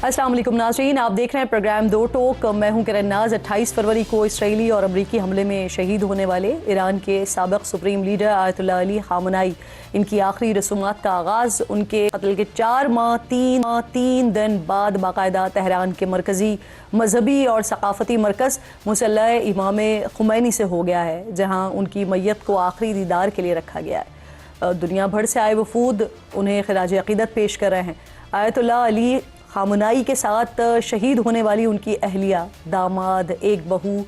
अस्सलाम वालेकुम नाज़रीन, आप देख रहे हैं प्रोग्राम दो टोक। मैं हूं किरण नाज। 28 फरवरी को इसराइली और अमरीकी हमले में शहीद होने वाले ईरान के साबिक़ supreme leader Ayatollah Ali Khamenei, इनकी आखिरी रसूमात का आगाज़ उनके कत्ल के 4 माह 3 दिन बाद बाकायदा तेहरान के मरकज़ी मजहबी और सकाफ़ती मरकज़ मुसल्ला इमाम ख़ुमैनी से हो गया है, जहाँ उनकी मैयत को आखिरी दीदार के लिए रखा गया है। दुनिया भर से आए वफूद उन्हें खिराज अक़ीदत पेश कर रहे हैं। आयतुल्लाह अली ख़ामेनी के साथ शहीद होने वाली उनकी अहलिया, दामाद, एक बहू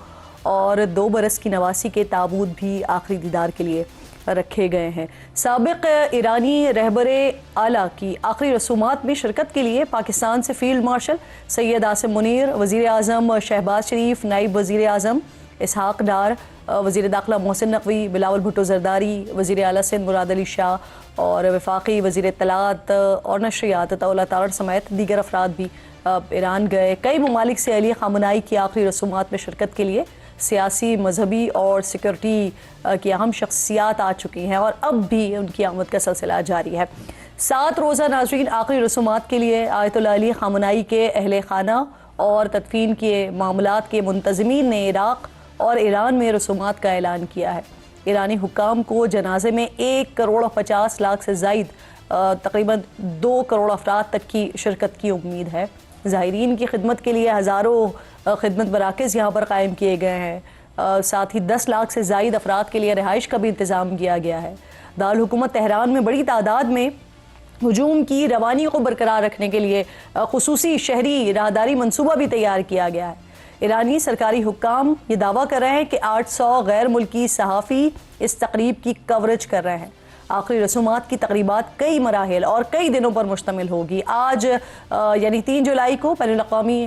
और 2 बरस की नवासी के ताबूत भी आखिरी दीदार के लिए रखे गए हैं। साबिक़ ईरानी रहबरे आला की आखिरी रसूमात में शिरकत के लिए पाकिस्तान से फील्ड मार्शल सैयद आसिम मुनीर, वज़ीर आज़म शहबाज शरीफ, नायब वज़ीर आज़म इसहाक़ डार, वज़ीर दाखिला मोहसिन नकवी, बिलावल भुट्टो ज़रदारी, वज़ीर आला सिंध मुराद अली शाह और वफाकी वज़ीर इत्तलात और नशरियात अताउल्लाह तारड़ समेत दीगर अफराद भी ईरान गए। कई ममालिक से अली ख़ामेनी की आखिरी रसूमात में शिरकत के लिए सियासी, मजहबी और सिक्योरिटी की अहम शख्सियात आ चुकी हैं और अब भी उनकी आमद का सिलसिला जारी है। 7 रोज़ा नाज़रीन आखिरी रसूमात के लिए आयतुल्लाह अली ख़ामेनी के अहले खाना और तदफीन के मामलात के मुंतज़मीन ने इराक़ और ईरान में रसूमात का ऐलान किया है। ईरानी हुक्काम को जनाजे में 1,50,00,000 से ज़ायद तकरीबन 2 करोड़ अफराद तक की शिरकत की उम्मीद है। ज़ायरीन की खिदमत के लिए हज़ारों खिदमत मराकज़ यहाँ पर कायम किए गए हैं। साथ ही 10 लाख से ज़ायद अफराद के लिए रिहाइश का भी इंतज़ाम किया गया है। दारुल हुकूमत तेहरान में बड़ी तादाद में हुजूम की रवानी को बरकरार रखने के लिए खुसूसी शहरी राहदारी मनसूबा भी तैयार किया गया है। ईरानी सरकारी हुक्काम ये दावा कर रहे हैं कि 800 गैर मुल्की सहाफ़ी इस तकरीब की कवरेज कर रहे हैं। आखिरी रसूमात की तकरीबात कई मराहिल और कई दिनों पर मुश्तमिल होगी। आज यानी 3 जुलाई को बैनुल-अक़वामी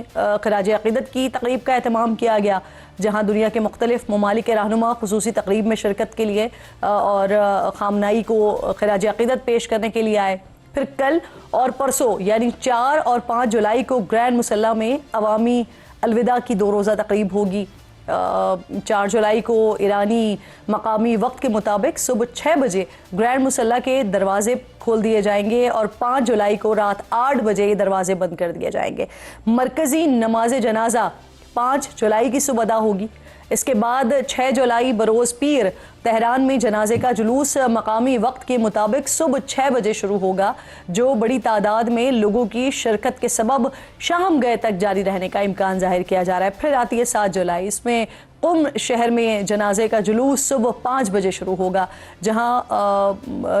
खिराज अक़ीदत की तकरीब का एहतमाम किया गया, जहाँ दुनिया के मुख्तलिफ ममालिक के रहनुमा खुसूसी तकरीब में शिरकत के लिए और ख़ामेनी को खिराज अक़ीदत पेश करने के लिए आए। फिर कल और परसों यानी 4 और 5 जुलाई को ग्रैंड मुसल्ला में अवामी अलविदा की 2 रोज़ा तकरीब होगी। 4 जुलाई को ईरानी मकामी वक्त के मुताबिक सुबह 6 बजे ग्रैंड मुसल्ला के दरवाजे खोल दिए जाएंगे और 5 जुलाई को रात 8 बजे ये दरवाजे बंद कर दिए जाएंगे। मरकज़ी नमाज जनाजा 5 जुलाई की सुबह अदा होगी। इसके बाद 6 जुलाई बरोज़ पीर तेहरान में जनाजे का जुलूस मकामी वक्त के मुताबिक सुबह 6 बजे शुरू होगा, जो बड़ी तादाद में लोगों की शिरकत के सबब शाम गए तक जारी रहने का इम्कान जाहिर किया जा रहा है। फिर आती है 7 जुलाई, इसमें कुम शहर में जनाजे का जुलूस सुबह 5 बजे शुरू होगा, जहाँ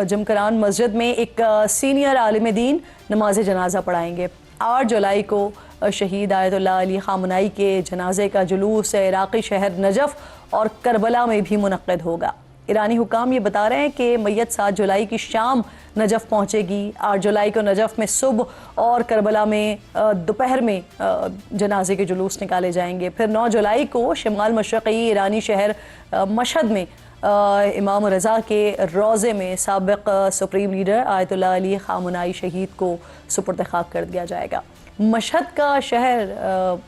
जमकरान मस्जिद में एक सीनियर आलिम दीन नमाज जनाजा पढ़ाएंगे। 8 जुलाई को शहीद आयतुल्लाह अली ख़ामेनी के जनाजे का जुलूस इराक़ी शहर नजफ़ और करबला में भी मुनक़्क़िद होगा। ईरानी हुक्काम ये बता रहे हैं कि मैयत 7 जुलाई की शाम नजफ़ पहुँचेगी। 8 जुलाई को नजफ़ में सुबह और करबला में दोपहर में जनाजे के जुलूस निकाले जाएंगे। फिर 9 जुलाई को शिमाल मशरक़ी ईरानी शहर मशहद में इमाम रज़ा के रोज़े में साबिक़ supreme leader Ayatollah Ali Khamenei शहीद को सुपुर्द खाक कर दिया जाएगा। मशहद का शहर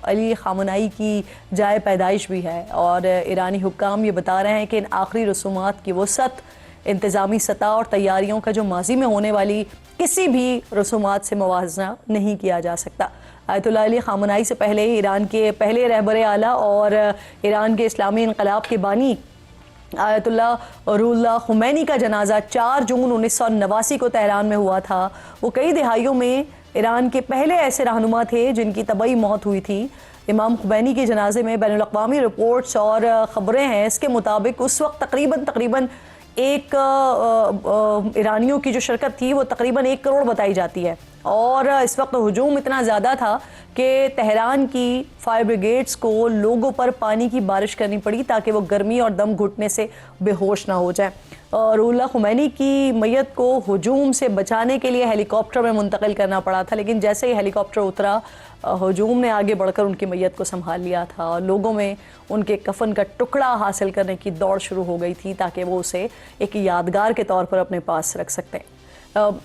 अली ख़ामेनी की जाए पैदाइश भी है और ईरानी हुक्काम ये बता रहे हैं कि इन आखिरी रसूमात की वसअत, इंतज़ामी सतह और तैयारियों का जो माजी में होने वाली किसी भी रसूमात से मुवाज़ना नहीं किया जा सकता। आयतुल्लाह अली ख़ामेनी से पहले ईरान के पहले रहबरे आला और ईरान के इस्लामी इनक़लाब के बानी आयतुल्लाह रुहुल्लाह ख़ुमैनी का जनाजा 4 जून 1989 को तेहरान में हुआ था। वो कई दिहाइयों में ईरान के पहले ऐसे रहनुमा थे जिनकी तबई मौत हुई थी। इमाम ख़ुमैनी के जनाजे में बैनुल-अक़वामी रिपोर्ट्स और ख़बरें हैं, इसके मुताबिक उस वक्त तकरीबन ईरानियों की जो शिरकत थी वो तकरीबन 1 करोड़ बताई जाती है। और इस वक्त हुजूम इतना ज़्यादा था कि तेहरान की फायर ब्रिगेड्स को लोगों पर पानी की बारिश करनी पड़ी ताकि वो गर्मी और दम घुटने से बेहोश ना हो जाए। रुहुल्लाह ख़ुमैनी की मैयत को हुजूम से बचाने के लिए हेलीकॉप्टर में मुंतकिल करना पड़ा था, लेकिन जैसे ही हेलीकॉप्टर उतरा हुजूम ने आगे बढ़कर उनकी मैयत को संभाल लिया था और लोगों में उनके कफन का टुकड़ा हासिल करने की दौड़ शुरू हो गई थी ताकि वो उसे एक यादगार के तौर पर अपने पास रख सकते हैं।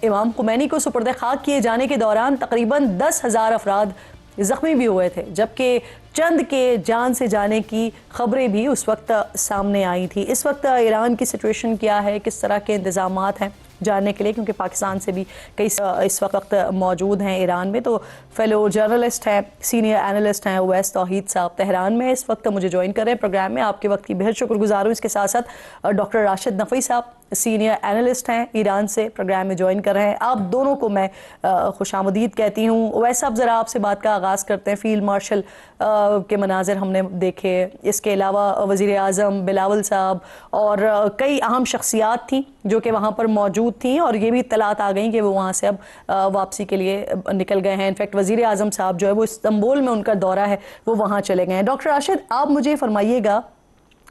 इमाम ख़ुमैनी को सुपुर्द खाक किए जाने के दौरान तकरीबन 10,000 अफराद ज़ख्मी भी हुए थे, जबकि चंद के जान से जाने की खबरें भी उस वक्त सामने आई थी। इस वक्त ईरान की सिचुएशन क्या है, किस तरह के इंतज़ामात हैं, जानने के लिए, क्योंकि पाकिस्तान से भी कई इस वक्त मौजूद हैं ईरान में। तो फेलो जर्नलिस्ट हैं, सीनियर एनालिस्ट हैं उवैस तौहीद साहब तेहरान में इस वक्त मुझे ज्वाइन कर रहे हैं प्रोग्राम में। आपके वक्त की बेहद शुक्रगुजार हूँ। इसके साथ साथ डॉक्टर राशिद नफ़ी साहब सीनियर एनालिस्ट हैं, ईरान से प्रोग्राम में ज्वाइन कर रहे हैं। आप दोनों को मैं खुशामदीद कहती हूँ। उवैस साहब, ज़रा आपसे बात का आगाज़ करते हैं। फील्ड मार्शल के मनाजिर हमने देखे, इसके अलावा वज़ीर आज़म बिलावल साहब और कई अहम शख्सियात थीं जो कि वहाँ पर मौजूद थीं, और ये भी इत्तलात आ गई कि वो वहाँ से अब वापसी के लिए निकल गए हैं। इनफैक्ट वज़ीर आज़म साहब जो है वो इस्तांबुल में उनका दौरा है, वो वहाँ चले गए हैं। डॉक्टर राशिद, आप मुझे फरमाइएगा,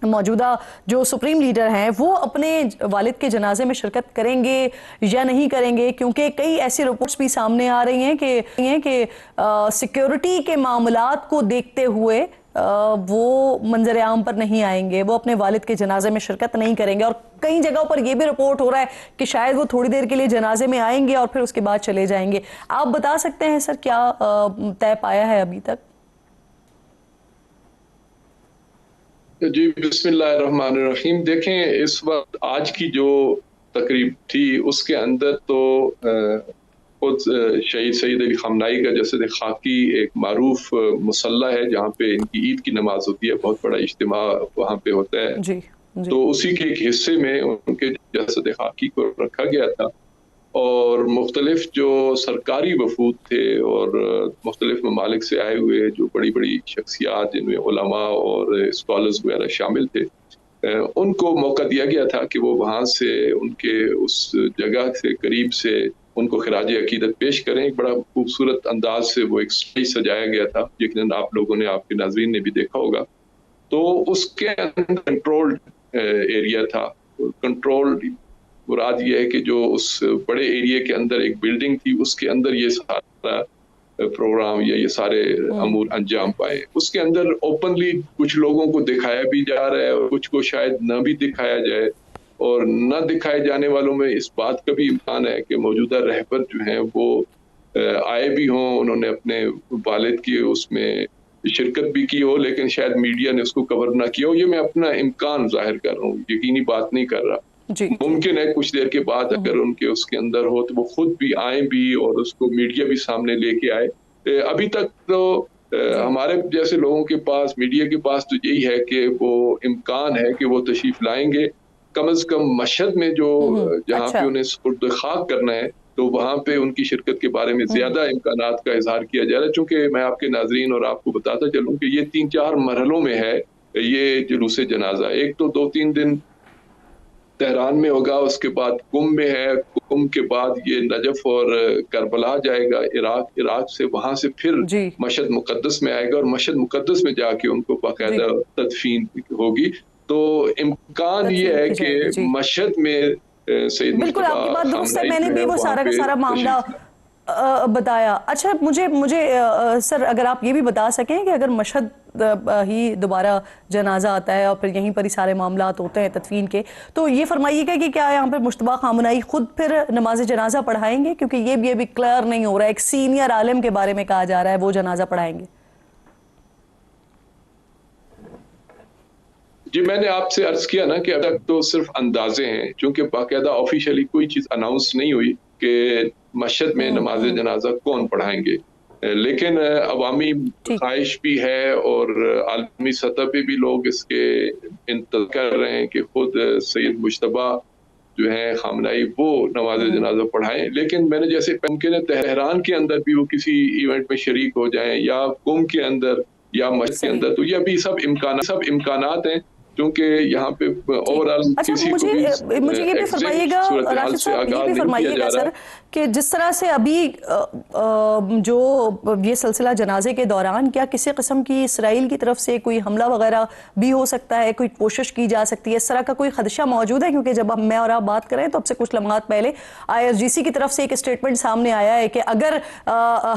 मौजूदा जो सुप्रीम लीडर हैं वो अपने वालिद के जनाजे में शिरकत करेंगे या नहीं करेंगे? क्योंकि कई ऐसी रिपोर्ट्स भी सामने आ रही हैं कि सिक्योरिटी के मामलात को देखते हुए वो मंजर आम पर नहीं आएंगे, वो अपने वालिद के जनाजे में शिरकत नहीं करेंगे। और कई जगहों पर यह भी रिपोर्ट हो रहा है कि शायद वो थोड़ी देर के लिए जनाजे में आएंगे और फिर उसके बाद चले जाएंगे। आप बता सकते हैं सर, क्या तय पाया है अभी तक? जी, बिस्मिल्लाहिर्रहमानिर्रहीम। देखें, इस वक्त आज की जो तकरीब थी उसके अंदर तो खुद शहीद सईद अली खमनाई का जसद खाकी एक मारूफ मुसल्ला है जहाँ पे इनकी ईद की नमाज होती है, बहुत बड़ा इज्तिमा वहाँ पे होता है। जी, जी। तो उसी के एक हिस्से में उनके जसद खाकी को रखा गया था और मुख्तलिफ जो सरकारी वफूद थे और मुख्तलिफ ममालिक से आए हुए जो बड़ी बड़ी शख्सियात जिनमें उलमा और स्कॉलर्स वगैरह शामिल थे, उनको मौका दिया गया था कि वो वहाँ से उनके उस जगह से करीब से उनको खिराज अकीदत पेश करें। एक बड़ा खूबसूरत अंदाज से वो एक स्टेज सजाया गया था, यकीनन आप लोगों ने, आपके नाज़रीन ने भी देखा होगा। तो उसके अंदर कंट्रोल्ड एरिया था। कंट्रोल्ड मुराद ये है कि जो उस बड़े एरिया के अंदर एक बिल्डिंग थी, उसके अंदर ये सारा प्रोग्राम या ये सारे अमूर अंजाम पाए। उसके अंदर ओपनली कुछ लोगों को दिखाया भी जा रहा है और कुछ को शायद न भी दिखाया जाए, और न दिखाए जाने वालों में इस बात का भी इम्कान है कि मौजूदा रहबर जो हैं वो आए भी हों, उन्होंने अपने वालिद की उसमें शिरकत भी की हो, लेकिन शायद मीडिया ने उसको कवर ना किया हो। ये मैं अपना इम्कान जाहिर कर रहा हूँ, यकीनी बात नहीं कर रहा। मुमकिन है कुछ देर के बाद अगर उनके उसके अंदर हो तो वो खुद भी आए भी और उसको मीडिया भी सामने लेके आए। अभी तक तो हमारे जैसे लोगों के पास, मीडिया के पास तो यही है कि वो इम्कान है कि वो तशरीफ लाएंगे। कम अज कम मशहद में जो जहाँ पे उन्हें सुपुर्द खाक करना है, तो वहाँ पे उनकी शिरकत के बारे में ज्यादा इम्कानात का इजहार किया जा रहा है। चूंकि मैं आपके नाजरीन और आपको बताता चलूँ कि ये 3-4 मरहलों में है ये जुलूस जनाजा। एक तो 2-3 दिन तेहरान में होगा, उसके बाद कुम में है, कुम के बाद ये नजफ और करबला जाएगा इराक से, वहां से फिर मशहद मुकद्दस में आएगा और मशहद मुकद्दस में जाके उनको बाकायदा तदफीन होगी। तो इम्कान ये है कि मशहद में सईद बिल्कुल आपकी बात दुरुस्त है, मैंने भी वो सारा का सारा मामला बताया। अच्छा, मुझे सर अगर आप ये भी बता सकें कि अगर मशहद ही दोबारा जनाजा आता है और फिर यहीं पर ही सारे मामलात होते हैं तदफीन के, तो ये फरमाइएगा कि क्या यहाँ पर मुश्तबा खामनाई खुद फिर नमाज जनाजा पढ़ाएंगे? क्योंकि ये भी अभी क्लियर नहीं हो रहा है। एक सीनियर आलिम के बारे में कहा जा रहा है वो जनाजा पढ़ाएंगे। जी, मैंने आपसे अर्ज किया ना कि अब तक तो सिर्फ अंदाजे हैं, क्योंकि बाकायदा ऑफिशियली कोई चीज अनाउंस नहीं हुई कि मशहद में नमाज जनाजा कौन पढ़ाएंगे। लेकिन अवामी ख्वाहिश भी है और आलमी सतह पे भी लोग इसके इंतज़ार कर रहे हैं कि खुद सैयद मुश्तबा जो है खामनाई वो नमाज जनाजा पढ़ाएं। लेकिन मैंने जैसे मुमकिन है तेहरान के अंदर भी वो किसी इवेंट में शरीक हो जाएं या कुम के अंदर या मस्जिद के अंदर, तो ये अभी सब इम्कानात हैं, क्योंकि यहाँ पे ओवरऑल अच्छा, मुझे ये भी फरमाइएगा राशिद साहब, ये भी फरमाइएगा सर कि जिस तरह से अभी जो ये सिलसिला जनाजे के दौरान क्या किसी किस्म की इसराइल की तरफ से कोई हमला वगैरह भी हो सकता है, कोई कोशिश की जा सकती है, इस तरह का कोई खदशा मौजूद है? क्योंकि जब अब मैं और आप बात करें तो अब से कुछ लम्हात पहले IRGC की तरफ से एक स्टेटमेंट सामने आया है कि अगर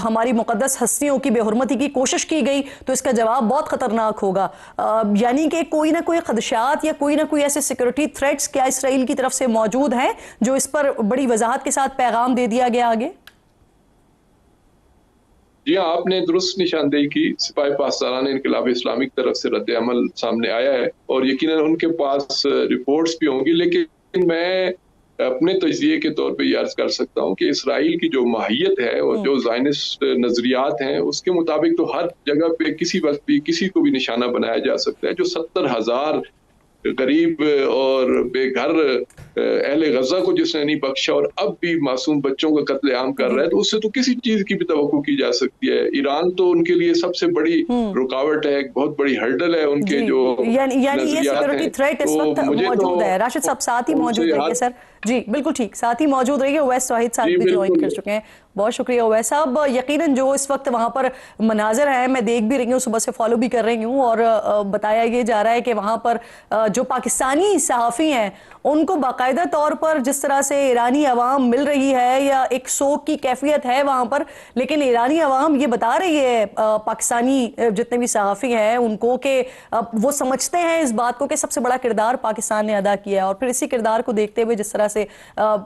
हमारी मुकद्दस हस्तियों की बेहुरमती की कोशिश की गई तो इसका जवाब बहुत खतरनाक होगा। यानी कि कोई ना कोई खदशात या कोई ना कोई ऐसे सिक्योरिटी थ्रेट्स क्या इसराइल की तरफ से मौजूद हैं जो इस पर बड़ी वजाहत के साथ पैगाम दे दिया गया आगे? जी हाँ, आपने दुरुस्त निशानदेही की। सिपाही पासदारान इनकलाब इस्लामिक तरफ से रद्द अमल सामने आया है और यकीनन उनके पास रिपोर्ट्स भी होंगी, लेकिन मैं अपने तजिए के तौर पे ये अर्ज कर सकता हूँ कि इसराइल की जो माहियत है और जो ज़ायनिस्ट नजरियात हैं उसके मुताबिक तो हर जगह पे किसी वक्त भी किसी को भी निशाना बनाया जा सकता है। जो 70,000 गरीब और बेघर अहले गजा को जिसने नहीं बख्शा और अब भी मासूम बच्चों का कत्लेआम कर रहा है, तो उससे तो किसी चीज की भी तवक्को की जा सकती है। ईरान तो उनके लिए सबसे बड़ी रुकावट है, एक बहुत बड़ी हर्डल है उनके जो यानी ये सिक्योरिटी थ्रेट इस वक्त मौजूद है। राशिद साहब साथ ही मौजूद रहिए सर। जी बिल्कुल ठीक, साथ ही मौजूद रहिए। उवैस वाहिद साहब भी ज्वाइन कर चुके हैं। बहुत शुक्रिया उवैस साहब। यकीनन जो इस वक्त वहां पर मनाजर है, मैं देख भी रही हूँ, सुबह से फॉलो भी कर रही हूँ, और बताया ये जा रहा है कि वहां पर जो पाकिस्तानी सहाफ़ी हैं उनको बाकायदा तौर पर जिस तरह से ईरानी अवाम मिल रही है या एक शोक की कैफियत है वहां पर, लेकिन ईरानी अवाम ये बता रही है पाकिस्तानी जितने भी सहाफ़ी हैं उनको कि वो समझते हैं इस बात को कि सबसे बड़ा किरदार पाकिस्तान ने अदा किया है। और फिर इसी किरदार को देखते हुए जिस तरह से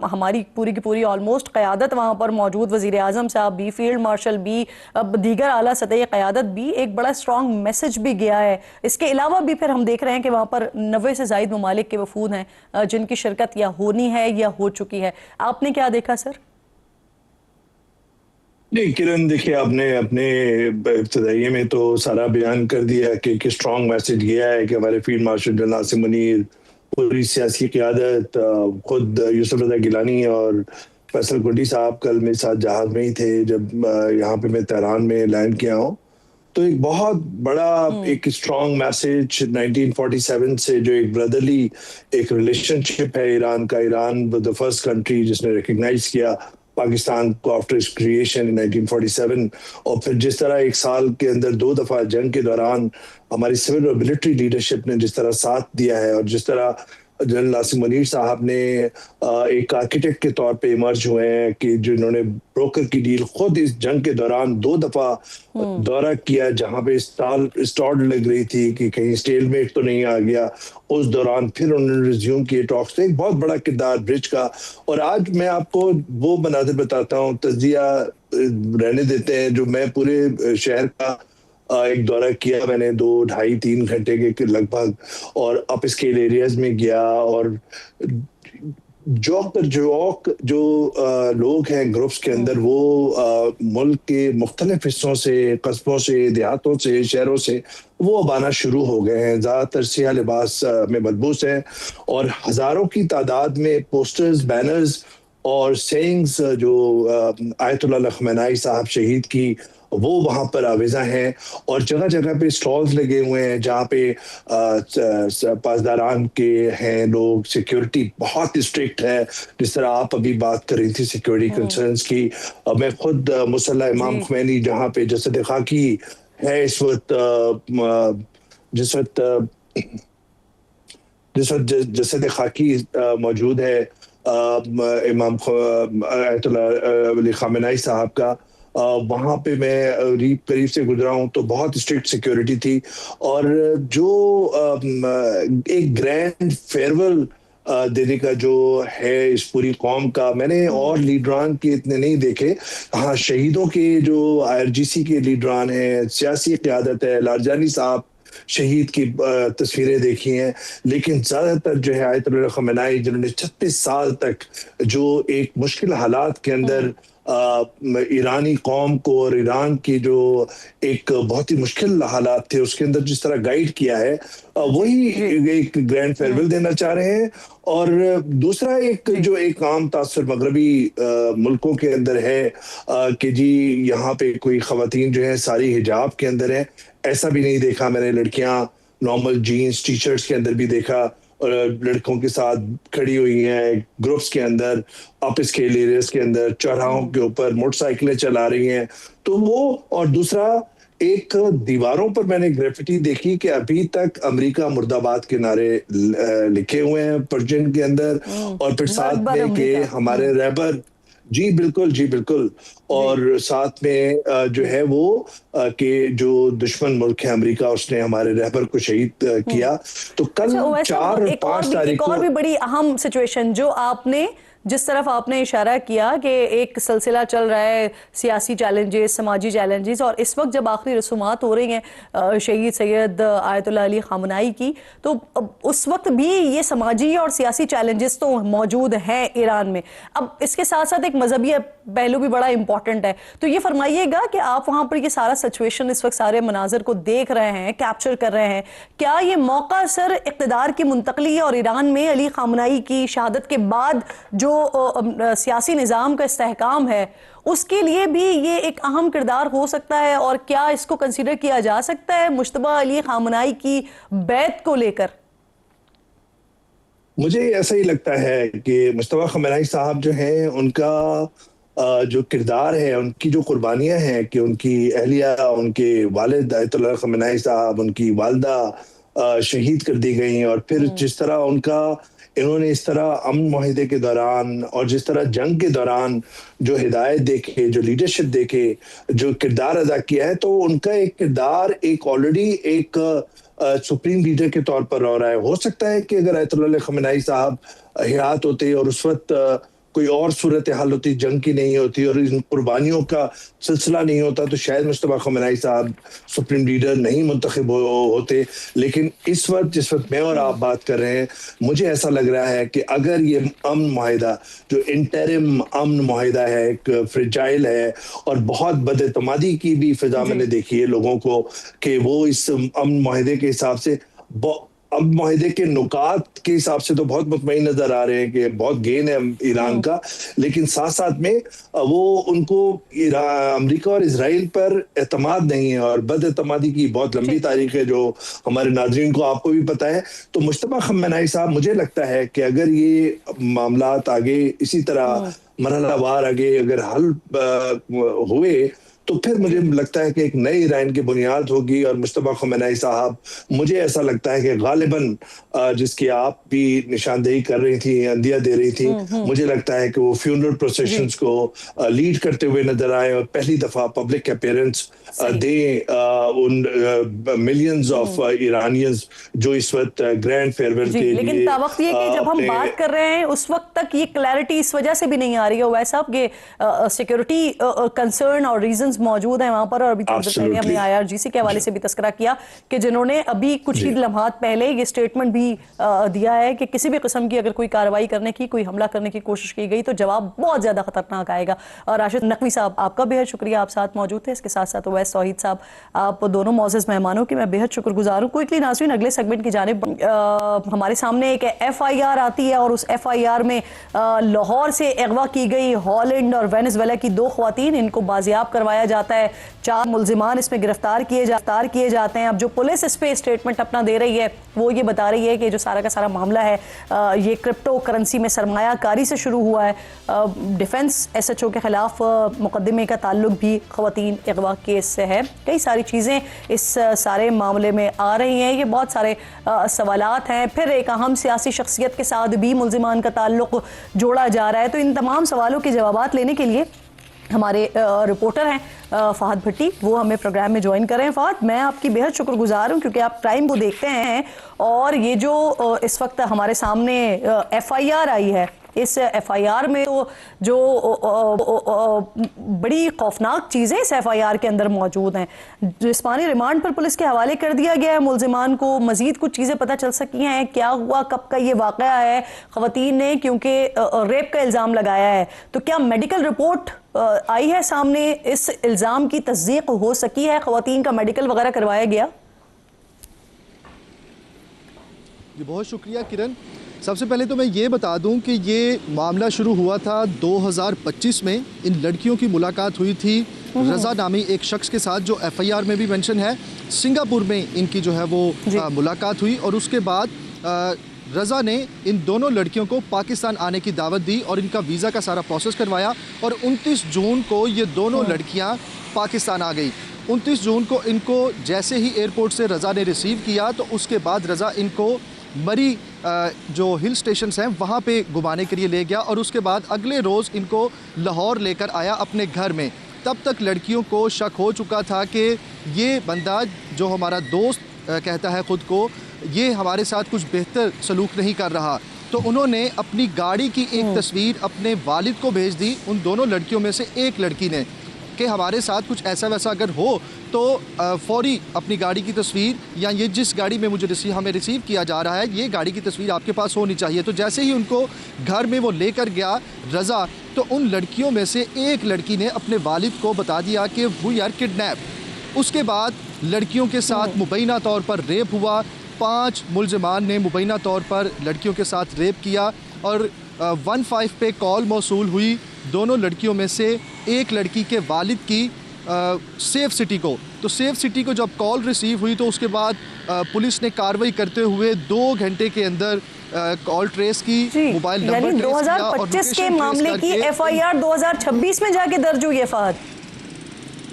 हमारी पूरी की पूरी ऑलमोस्ट क़यादत वहां पर मौजूद, वज़ीर आज़म साहब भी, फील्ड मार्शल भी, दीगर आला सतह क़यादत भी, एक बड़ा स्ट्रॉन्ग मैसेज भी गया है। इसके अलावा भी फिर हम देख रहे हैं कि वहां पर 90 से ज़ायद ममालिक के वफूद हैं जिनकी शिरकत या होनी है या हो चुकी है। आपने क्या देखा सर? नहीं किरण, देखिए आपने अपने इब्तिदाइये में तो सारा बयान कर दिया कि स्ट्रॉन्ग मैसेज गया है कि हमारे फील्ड मार्शल जनरल नासिम मुनीर, पूरी सियासी क़यादत, खुद यूसुफ रज़ा गिलानी और फैसल कुंडी साहब कल मेरे साथ जहाज में ही थे जब यहाँ पे मैं तेहरान में लैंड किया हूँ। तो एक बहुत बड़ा एक स्ट्रॉन्ग मैसेज 1947 से जो एक ब्रदरली एक रिलेशनशिप है ईरान का। ईरान द फर्स्ट कंट्री जिसने रिकग्नाइज किया पाकिस्तान को आफ्टर इट्स क्रिएशन इन 1947, और फिर जिस तरह एक साल के अंदर 2 दफा जंग के दौरान हमारी सिविल और मिलिट्री लीडरशिप ने जिस तरह साथ दिया है, और जिस तरह जनरल नासिम मुनीर साहब ने एक आर्किटेक्ट के तौर पे इमर्ज हुए हैं कि जिन्होंने ब्रोकर की डील खुद इस जंग के दौरान 2 दफा दौरा किया जहां पे स्टॉल लग रही थी कि कहीं स्टेलमेट तो नहीं आ गया। उस दौरान फिर उन्होंने रिज्यूम किए टॉक्स। तो एक बहुत बड़ा किरदार ब्रिज का। और आज मैं आपको वो मनाज़िर बताता हूँ, तजिया रहने देते हैं, जो मैं पूरे शहर का एक दौरा किया मैंने 2, 2.5, 3 घंटे के लगभग, और अप स्केल एरियाज में गया, और जो लोग हैं ग्रुप्स के अंदर वो मुल्क के मुख्तलिफ हिस्सों से, कस्बों से, देहातों से, शहरों से वो अब आना शुरू हो गए हैं। ज़्यादातर सियाह लिबास में मलबूस हैं, और हज़ारों की तादाद में पोस्टर्स, बैनर्स और सेइंग्स जो आयतुल्लाह खमेनी साहब शहीद की वो वहाँ पर आवेजा हैं। और जगह जगह पे स्टॉल्स लगे हुए हैं जहाँ पे पासदारान के हैं लोग। सिक्योरिटी बहुत स्ट्रिक्ट है, जिस तरह आप अभी बात कर रही थी सिक्योरिटी कंसर्न्स की। मैं खुद मुसल्ला इमाम खमैनी जहाँ पे जसद खाकी है इस वक्त, जसद खाकी मौजूद है इमाम आयतुल्लाह अली खमेनी साहब का, वहाँ पे मैं करीब से गुजरा हूँ तो बहुत स्ट्रिक्ट सिक्योरिटी थी। और जो एक ग्रैंड फेयरवेल देने का जो है इस पूरी कौम का, मैंने और लीडरान के इतने नहीं देखे। हाँ, शहीदों के जो IRGC के लीडरान हैं, सियासी क़यादत है, लारजानी साहब शहीद की तस्वीरें देखी हैं, लेकिन ज़्यादातर जो है आयतुल्लाह खमेनी जिन्होंने 36 साल तक जो एक मुश्किल हालात के अंदर ईरानी कौम को और ईरान की जो एक बहुत ही मुश्किल हालात थे उसके अंदर जिस तरह गाइड किया है, वही एक ग्रैंड फेयरवेल देना चाह रहे हैं। और दूसरा एक आम तासुर मगरबी मुल्कों के अंदर है कि जी यहाँ पे कोई खवातीन जो है सारी हिजाब के अंदर है। ऐसा भी नहीं देखा मैंने। लड़कियां नॉर्मल जीन्स टी शर्ट्स के अंदर भी देखा, और लड़कों के साथ खड़ी हुई हैं ग्रुप्स के अंदर, अप स्केल एरियाज के अंदर, चौराहों के ऊपर मोटरसाइकिलें चला रही हैं। तो वो, और दूसरा एक दीवारों पर मैंने ग्रेफिटी देखी कि अभी तक अमेरिका मुर्दाबाद के नारे लिखे हुए हैं पर्शियन के अंदर, और फिर साथ में कि हमारे रहबर, जी बिल्कुल, और साथ में जो है वो कि जो दुश्मन मुल्क है अमेरिका, उसने हमारे रहबर को शहीद किया। तो कल 4 और 5 तारीख को और भी बड़ी अहम सिचुएशन जो आपने जिस तरफ आपने इशारा किया कि एक सिलसिला चल रहा है सियासी चैलेंजेस, समाजी चैलेंजेस, और इस वक्त जब आखिरी रसूमात हो रही हैं शहीद सैयद आयतुल्लाह अली खामनाई की, तो उस वक्त भी ये समाजी और सियासी चैलेंजेस तो मौजूद हैं ईरान में। अब इसके साथ साथ एक मजहबी पहलू भी बड़ा इंपॉर्टेंट है। तो ये फरमाइएगा कि आप वहां पर ये सारा सिचुएशन, इस वक्त सारे मनाजर को देख रहे हैं, कैप्चर कर रहे हैं, क्या ये मौका सर इक़्तिदार की मुंतकली और ईरान में अली खामनाई की शहादत के बाद जो सियासी निज़ाम का इस्तेहकाम है उसके लिए भी ये एक अहम किरदार हो सकता है? और क्या इसको कंसीडर किया जा सकता है मुश्तबा अली खामनाई की बैत को लेकर? मुझे ऐसा ही लगता है कि मुश्तबा खामनाई साहब जो हैं, उनका जो किरदार है, उनकी जो कुर्बानियां हैं, कि उनकी अहलिया, उनके वालिद आयतुल्लाह खामनाई साहब, उनकी वालदा शहीद कर दी गई, और फिर जिस तरह इन्होंने इस तरह अमन मुआहिदे के दौरान और जिस तरह जंग के दौरान जो हिदायत देखे, जो लीडरशिप देखे, जो किरदार अदा किया है, तो उनका एक किरदार एक ऑलरेडी एक सुप्रीम लीडर के तौर पर रह रहा है। हो सकता है कि अगर आयतुल्लाह खामनाई साहब हयात होते और उस वक्त कोई और सूरत हाल होती, जंग की नहीं होती और इन कुर्बानियों का सिलसिला नहीं होता, तो शायद मुश्तबा खामनाई साहब सुप्रीम लीडर नहीं मुंतखब होते। लेकिन इस वक्त, जिस वक्त मैं और आप बात कर रहे हैं, मुझे ऐसा लग रहा है कि अगर ये अमन मुआहिदा, जो इंटरिम अमन मुआहिदा है, एक फ्रेजाइल है और बहुत बदएतमादी की भी फिजा मैंने देखी है लोगों को, कि वो इस अमन मुआहिदे के हिसाब से अब मुआहिदे के नुकात के हिसाब से तो बहुत मुतमईन नजर आ रहे हैं कि बहुत गेन है ईरान का, लेकिन साथ साथ में वो उनको अमेरिका और इजराइल पर एतमाद नहीं है, और बदएतमादी की बहुत लंबी तारीख है जो हमारे नाज़रीन को, आपको भी पता है। तो मुश्तबा खामनाई साहब, मुझे लगता है कि अगर ये मामलात आगे इसी तरह मरहलावार आगे अगर हल हुए, तो फिर मुझे लगता है कि एक नई ईरान की बुनियाद होगी। और मुश्तबा खामनाई साहब, मुझे ऐसा लगता है कि गालिबन, जिसकी आप भी निशानदेही कर रही थी, अंदिया दे रही थी, मुझे लगता है कि वो फ्यूनरल प्रोसेशंस को लीड करते हुए नजर आए और पहली दफा पब्लिक अपीयरेंस दे उन मिलियंस ऑफ ईरानियंस जो इस वक्त ग्रैंड फेयरवेल के लिए। लेकिन तावक्त ये कि जब हम बात कर रहे हैं उस वक्त तक ये क्लैरिटी इस वजह से भी नहीं आ रही है वैसा साहब कि सिक्योरिटी कंसर्न और रीजंस मौजूद हैं वहां पर। और अभी थोड़ी देर पहले हमने IRGC के हवाले से भी तस्करा किया कि जिन्होंने अभी कुछ ही लम्हात पहले ये स्टेटमेंट भी दिया है कि किसी भी किस्म की अगर कोई कार्रवाई करने की, कोई हमला करने की कोशिश की गई तो जवाब बहुत ज्यादा खतरनाक आएगा। और राशिद नकवी साहब, आपका बेहद शुक्रिया, आप साथ मौजूद थे। इसके साथ साथ उवैस तौहीद साहब, आप दोनों मोअज़्ज़ज़ मेहमानों की मैं बेहद शुक्रगुजार हूँ। क्विकली नाज़रीन, अगले सेगमेंट की जानिब हमारे सामने एक FIR आती है और उस FIR में लाहौर से अगवा की गई हॉलैंड और वेनेजुएला की 2 ख़वातीन, इनको बाजियाब करवाया जाता है। 4 मुल्जिमान इसमें गिरफ्तार किए जाते हैं। अब जो पुलिस इस पे स्टेटमेंट अपना दे रही है वो ये बता रही है कि जो सारा का सारा मामला है ये क्रिप्टो करेंसी में सरमायाकारी से शुरू हुआ है। डिफेंस SHO के खिलाफ मुकदमे का ताल्लुक भी ख़वातीन अगवा केस से है। कई सारी चीज़ें इस सारे मामले में आ रही हैं, ये बहुत सारे सवालात हैं। फिर एक अहम सियासी शख्सियत के साथ भी मुल्जिमान का ताल्लुक जोड़ा जा रहा है। तो इन तमाम सवालों के जवाबात लेने के लिए हमारे रिपोर्टर हैं फहद भट्टी, वो हमें प्रोग्राम में ज्वाइन कर रहे हैं। फहद, मैं आपकी बेहद शुक्रगुजार हूँ क्योंकि आप क्राइम को देखते हैं और ये जो इस वक्त हमारे सामने FIR आई है, इस FIR में तो जो बड़ी खौफनाक चीज़ें इस FIR के अंदर मौजूद हैं। जिस्मानी रिमांड पर पुलिस के हवाले कर दिया गया है मुल्जिमान को। मजीद कुछ चीज़ें पता चल सकी हैं? क्या हुआ, कब का ये वाक़या है? ख़वातीन ने क्योंकि रेप का इल्ज़ाम लगाया है, तो क्या मेडिकल रिपोर्ट आई है सामने? इस इल्ज़ाम की तस्दीक हो सकी है? ख़वातीन का मेडिकल वगैरह करवाया गया? जी बहुत शुक्रिया किरण। सबसे पहले तो मैं ये बता दूं कि ये मामला शुरू हुआ था 2025 में। इन लड़कियों की मुलाकात हुई थी रज़ा नामी एक शख्स के साथ जो FIR में भी मेंशन है। सिंगापुर में इनकी जो है वो मुलाकात हुई और उसके बाद रज़ा ने इन दोनों लड़कियों को पाकिस्तान आने की दावत दी और इनका वीज़ा का सारा प्रोसेस करवाया और 29 जून को ये दोनों लड़कियां पाकिस्तान आ गई। 29 जून को इनको जैसे ही एयरपोर्ट से रज़ा ने रिसीव किया तो उसके बाद रज़ा इनको मरी जो हिल स्टेशंस हैं वहाँ पे घुमाने के लिए ले गया और उसके बाद अगले रोज़ इनको लाहौर लेकर आया अपने घर में। तब तक लड़कियों को शक हो चुका था कि ये बंदा जो हमारा दोस्त कहता है ख़ुद को, ये हमारे साथ कुछ बेहतर सलूक नहीं कर रहा। तो उन्होंने अपनी गाड़ी की एक तस्वीर अपने वालिद को भेज दी, उन दोनों लड़कियों में से एक लड़की ने, कि हमारे साथ कुछ ऐसा वैसा अगर हो तो फौरी अपनी गाड़ी की तस्वीर, या ये जिस गाड़ी में हमें रिसीव किया जा रहा है, ये गाड़ी की तस्वीर आपके पास होनी चाहिए। तो जैसे ही उनको घर में वो लेकर गया रज़ा, तो उन लड़कियों में से एक लड़की ने अपने वालिद को बता दिया कि वी आर किडनैप। उसके बाद लड़कियों के साथ मुबैना तौर पर रेप हुआ। 5 मुलज़िमान ने मुबैना तौर पर लड़कियों के साथ रेप किया और 15 पे कॉल मौसूल हुई दोनों लड़कियों में से एक लड़की के वालिद की सेफ सिटी को। तो सेफ सिटी को जब कॉल रिसीव हुई तो उसके बाद पुलिस ने कार्रवाई करते हुए 2 घंटे के अंदर कॉल ट्रेस की, मोबाइल नंबर यानी 2025 के मामले की एफआईआर 2026 में जाके दर्ज हुई है फहद,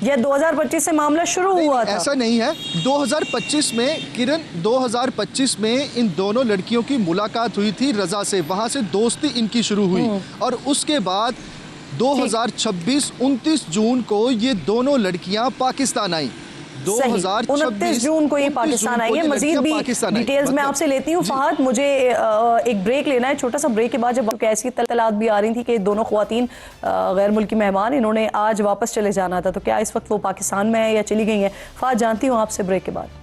या 2025 से मामला शुरू हुआ था? ऐसा नहीं है, 2025 में किरण, 2025 में इन दोनों लड़कियों की मुलाकात हुई थी रज़ा से, वहां से दोस्ती इनकी शुरू हुई और उसके बाद 2026 29 जून को ये दोनों लड़कियां पाकिस्तान आई। 29 जून को ये पाकिस्तान आई है। मजीद भी डिटेल्स मैं आपसे लेती हूँ फहद, मुझे एक ब्रेक लेना है, छोटा सा ब्रेक के बाद जब ऐसी तलात भी आ रही थी कि दोनों ख्वातीन गैर मुल्की मेहमान इन्होंने आज वापस चले जाना था, तो क्या इस वक्त वो पाकिस्तान में है या चली गई हैं? फहद जानती हूँ आपसे ब्रेक के बाद।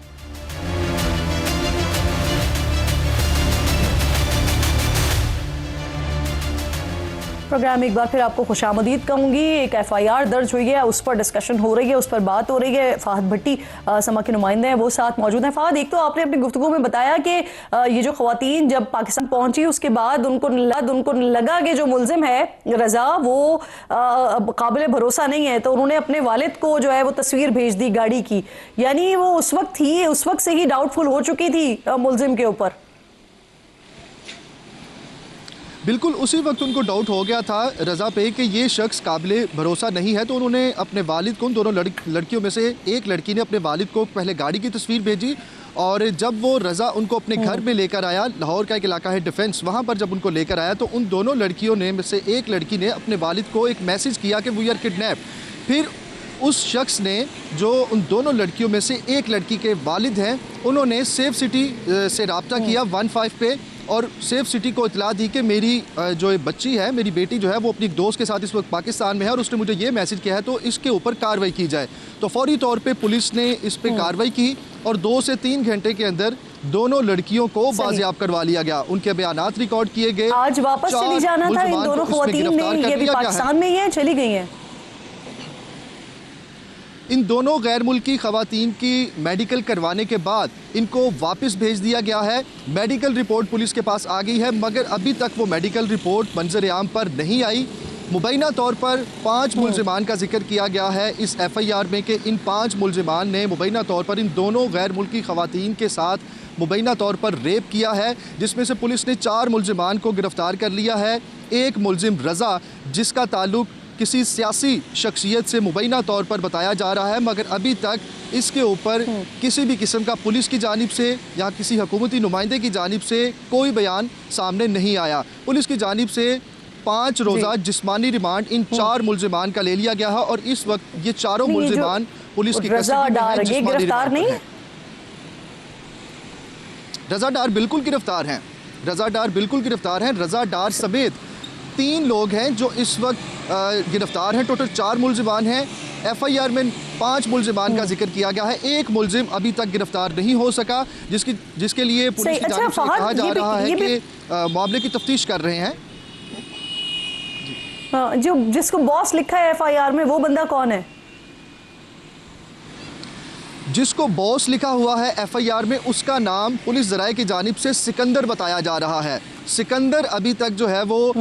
प्रोग्राम एक बार फिर आपको खुशामदीद कहूँगी। एक एफआईआर दर्ज हुई है, उस पर डिस्कशन हो रही है, उस पर बात हो रही है। फहद भट्टी समा के नुमाइंदे हैं, वो साथ मौजूद हैं। फहद, एक तो आपने अपनी गुफ्तगू में बताया कि ये जो ख्वातीन जब पाकिस्तान पहुंची उसके बाद उनको लगा कि जो मुलजिम है रज़ा वो काबिल भरोसा नहीं है, तो उन्होंने अपने वालिद को जो है वो तस्वीर भेज दी गाड़ी की, यानी वो उस वक्त से ही डाउटफुल हो चुकी थी मुलजिम के ऊपर। बिल्कुल उसी वक्त उनको डाउट हो गया था रज़ा पे कि ये शख्स काबिले भरोसा नहीं है, तो उन्होंने अपने वालिद को, उन दोनों लड़कियों में से एक लड़की ने अपने वालिद को पहले गाड़ी की तस्वीर भेजी और जब वो रज़ा उनको अपने घर में लेकर आया, लाहौर का एक इलाका है डिफेंस, वहाँ पर जब उनको लेकर आया तो उन दोनों लड़कियों ने में से एक लड़की ने अपने वालिद को एक मैसेज किया कि वी आर किडनैप। फिर उस शख्स ने, जो उन दोनों लड़कियों में से एक लड़की के वालिद हैं, उन्होंने सेफ सिटी से रब्ता किया 15 पे और सेफ सिटी को इतला दी कि मेरी जो बच्ची है, मेरी बेटी जो है वो अपनी दोस्त के साथ इस वक्त पाकिस्तान में है और उसने मुझे ये मैसेज किया है, तो इसके ऊपर कार्रवाई की जाए। तो फौरी तौर पे पुलिस ने इस पे कार्रवाई की और 2 से 3 घंटे के अंदर दोनों लड़कियों को बाजियाब करवा लिया गया, उनके बयानात रिकॉर्ड किए गए। आज वापस चली जाना था इन दोनों ख्वातीन ने, ये भी पाकिस्तान में ही है, चली गई हैं? इन दोनों गैर मुल्की ख़वातीन की मेडिकल करवाने के बाद इनको वापस भेज दिया गया है। मेडिकल रिपोर्ट पुलिस के पास आ गई है, मगर अभी तक वो मेडिकल रिपोर्ट मंजर आम पर नहीं आई। मुबैना तौर पर 5 मुलज़िमान का जिक्र किया गया है इस एफआईआर में कि इन 5 मुलज़िमान ने मुबैना तौर पर इन दोनों गैर मुल्की ख़वातीन के साथ मुबैना तौर पर रेप किया है, जिसमें से पुलिस ने 4 मुलज़िमान को गिरफ़्तार कर लिया है। एक मुलज़िम रज़ा, जिसका ताल्लुक किसी सियासी शख्सियत से मुबैना तौर पर बताया जा रहा है, मगर अभी तक इसके ऊपर किसी भी किस्म का पुलिस की जानिब से या किसी हुकूमती नुमाइंदे की जानिब से कोई बयान सामने नहीं आया। पुलिस की जानिब से 5 रोज़ा जिस्मानी रिमांड इन 4 मुलज़िमान का ले लिया गया है और इस वक्त ये चारों मुलज़िमान पुलिस की कस्टडी में हैं। गिरफ्तार नहीं है? रज़ा डार बिल्कुल गिरफ्तार हैं, रज़ा डार बिल्कुल गिरफ्तार हैं। रज़ा डार समेत 3 लोग हैं जो इस वक्त गिरफ्तार हैं। टोटल 4 मुलज़िमान हैं। एफआईआर में 5 मुलज़िमान का जिक्र किया गया है। एक मुलज़िम अभी तक गिरफ्तार नहीं हो सका, जिसके लिए पुलिस की जानिब से कहा जा रहा है कि मामले की तफ्तीश कर रहे हैं। जो जिसको बॉस लिखा है एफआईआर में, वो बंदा कौन है? जिसको बॉस लिखा हुआ है एफआईआर में, उसका नाम पुलिस ज़राए की जानिब से सिकंदर बताया जा रहा है। सिकंदर अभी तक जो है वो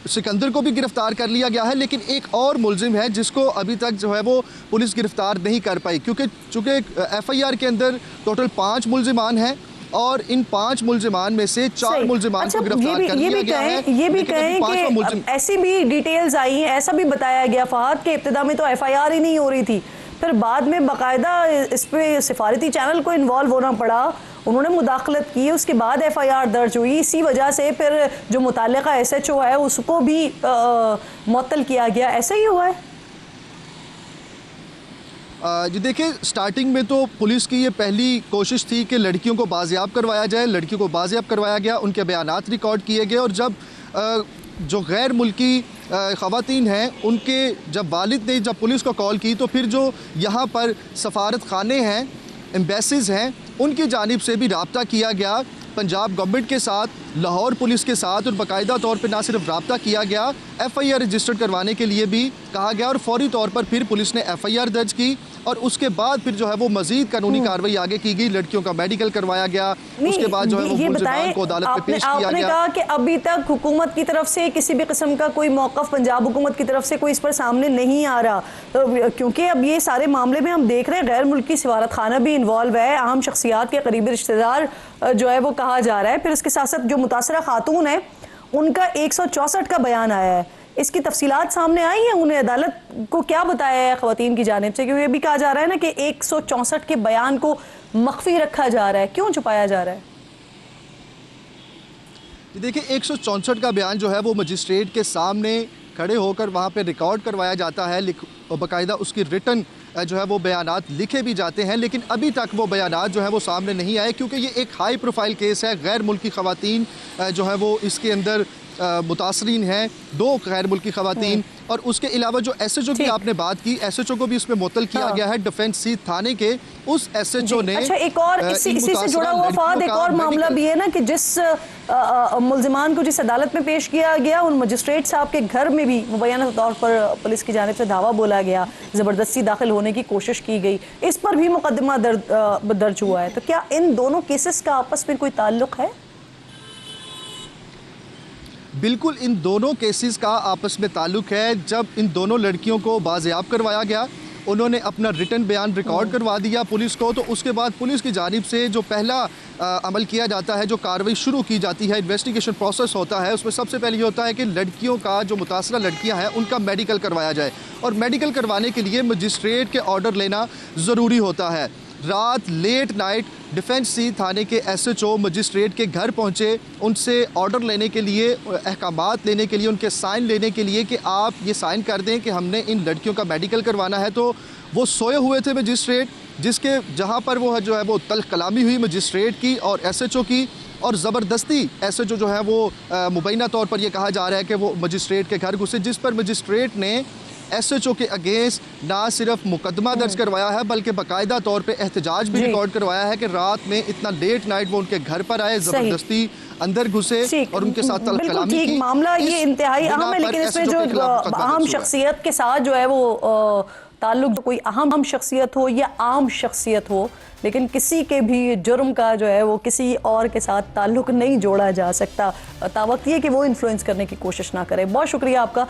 सिकंदर को भी गिरफ्तार कर लिया गया है, लेकिन एक और मुलजिम है जिसको अभी तक जो है वो पुलिस गिरफ्तार नहीं कर पाई, क्योंकि चूँकि एफआईआर के अंदर टोटल 5 मुलजिमान हैं और इन 5 मुलजिमान में से 4 मुलजिमान को गिरफ्तार कर लिया गया है। ये भी कहें कि ऐसी भी डिटेल्स आई हैं, ऐसा भी बताया गया फहद के इब्तिदा में तो एफआईआर ही नहीं हो रही थी, फिर बाद में बाकायदा इस पे सिफारती चैनल को इन्वॉल्व होना पड़ा, उन्होंने मुदाखलत की, उसके बाद एफआईआर दर्ज हुई। इसी वजह से फिर जो मुताल्लिका एसएचओ है उसको भी मुअत्तल किया गया। ऐसा ही हुआ है? जी देखिए, स्टार्टिंग में तो पुलिस की ये पहली कोशिश थी कि लड़कियों को बाजियाब करवाया जाए। लड़कियों को बाजियाब करवाया गया, उनके बयानात रिकॉर्ड किए गए और जब जो गैर मुल्की ख़वातीन हैं उनके जब वालिद ने जब पुलिस को कॉल की तो फिर जो यहाँ पर सफारत खाने हैं, एम्बेसीज़ हैं, उनकी जानिब से भी रब्ता किया गया पंजाब गवर्नमेंट के साथ, लाहौर पुलिस के साथ, और बाकायदा तौर पर ना सिर्फ रब्ता किया गया, FIR रजिस्टर्ड करवाने के लिए भी कहा गया और फौरी तौर पर फिर पुलिस ने FIR दर्ज की और उसके बाद फिर जो है वो मज़ीद कानूनी कार्रवाई आगे की गई। लड़कियों का मेडिकल करवाया गया, उसके बाद जो है वो मुलज़मान को अदालत में पेश किया गया। आपने कहा कि अभी तक हुकूमत की तरफ से किसी भी किस्म का कोई मौक़िफ़ पंजाब हुकूमत की तरफ से कोई इस पर सामने नहीं आ रहा, क्योंकि अब ये सारे मामले में हम देख रहे हैं गैर मुल्की सफारत खाना भी इन्वॉल्व है, अहम शख्सियात के करीबी रिश्तेदार जो है वो कहा जा रहा है। फिर इसके साथ साथ जो मुतासरा खातून है उनका 164 का बयान आया है, इसकी तफसीलात सामने आई हैं, उन्हें अदालत को क्या बताया है ख़वातीन की जानिब से? क्योंकि ये भी कहा जा रहा है ना कि 164 के बयान को मख्फी रखा जा रहा है, क्यों छुपाया जा रहा है? देखिए, 164 का बयान जो है वो मजिस्ट्रेट के सामने खड़े होकर वहाँ पे रिकॉर्ड करवाया जाता है, बाकायदा उसकी रिटन जो है वो बयानात लिखे भी जाते हैं, लेकिन अभी तक वो बयानात जो है वो सामने नहीं आए क्योंकि ये एक हाई प्रोफाइल केस है। गैर मुल्की ख़वातीन जो है वो इसके अंदर मुतासरीन हैं, 2 गैर मुल्की ख़वातीन, और उसके अलावा जो SHO की आपने बात की, SHO को भी इसमें मुअत्तल किया गया है। डिफेंस सी थाने के उस SHO ने अच्छा, एक और इसी से जुड़ा हुआ फाद एक और मामला भी है ना कि जिस मुल्ज़िमान को जिस अदालत में पेश किया गया उन मजिस्ट्रेट साहब के घर में भी मुबैना तौर पर पुलिस की जानिब से धावा बोला गया, ज़बरदस्ती दाखिल होने की कोशिश की गई, इस पर भी मुकदमा दर्ज हुआ है। तो क्या इन दोनों केसेस का आपस में कोई ताल्लुक है? बिल्कुल, इन दोनों केसेस का आपस में ताल्लुक है। जब इन दोनों लड़कियों को बाजियाब करवाया गया, उन्होंने अपना रिटन बयान रिकॉर्ड करवा दिया पुलिस को, तो उसके बाद पुलिस की जानिब से जो पहला अमल किया जाता है, जो कार्रवाई शुरू की जाती है, इन्वेस्टिगेशन प्रोसेस होता है, उसमें सबसे पहले ये होता है कि लड़कियों का जो मुतासरा लड़कियां हैं उनका मेडिकल करवाया जाए, और मेडिकल करवाने के लिए मजिस्ट्रेट के ऑर्डर लेना ज़रूरी होता है। रात लेट नाइट डिफेंस सी थाने के SHO मजिस्ट्रेट के घर पहुंचे, उनसे ऑर्डर लेने के लिए, अहकामात लेने के लिए, उनके साइन लेने के लिए कि आप ये साइन कर दें कि हमने इन लड़कियों का मेडिकल करवाना है। तो वो सोए हुए थे मजिस्ट्रेट, जिसके जहां पर वो जो है वो तल्ख कलामी हुई मजिस्ट्रेट की और SHO की, और ज़बरदस्ती SHO जो है वो मुबैना तौर पर यह कहा जा रहा है कि वो मजिस्ट्रेट के घर घुसे, जिस पर मजिस्ट्रेट ने SHO के अगेंस्ट ना सिर्फ मुकदमा दर्ज करवाया है बल्कि बाकायदा तौर पे एहतजाज भी रिकॉर्ड करवाया है कि रात में इतना लेट नाइट वो उनके घर पर आए, ज़बरदस्ती अंदर घुसे और उनके साथ तलब कलामी की। मामला ये इंतहाई अहम है, लेकिन इसमें जो अहम शख्सियत के साथ जो है वो ताल्लुक, कोई अहम शख्सियत हो या आम शख्सियत हो, लेकिन किसी के भी जुर्म का जो है वो किसी और के साथ ताल्लुक नहीं जोड़ा जा सकता, तावक्त ये कि वो इन्फ्लुएंस करने की कोशिश ना करें। बहुत शुक्रिया आपका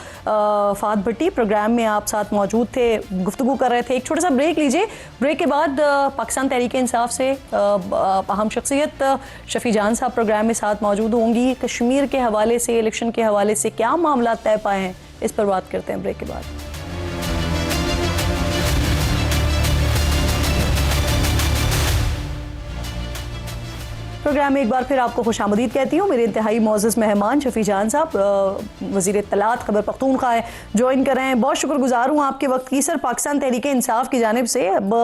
फाद भट्टी, प्रोग्राम में आप साथ मौजूद थे, गुफ्तगू कर रहे थे। एक छोटा सा ब्रेक लीजिए, ब्रेक के बाद पाकिस्तान तहरीक इंसाफ से अहम शख्सियत शफी जान साहब प्रोग्राम में साथ मौजूद होंगी। कश्मीर के हवाले से, इलेक्शन के हवाले से क्या मामला तय पाए हैं, इस पर बात करते हैं ब्रेक के बाद। प्रोग्राम में एक बार फिर आपको खुशामदीद कहती हूँ। मेरे इंतहाई मोअज़्ज़ज़ मेहमान शफी जान साहब, वज़ीर इत्तलात खैबर पख्तूनख्वा है, ज्वाइन कर रहे हैं। बहुत शुक्रगुजार हूँ आपके वक्त की। सर, पाकिस्तान तहरीक इंसाफ की जानिब से अब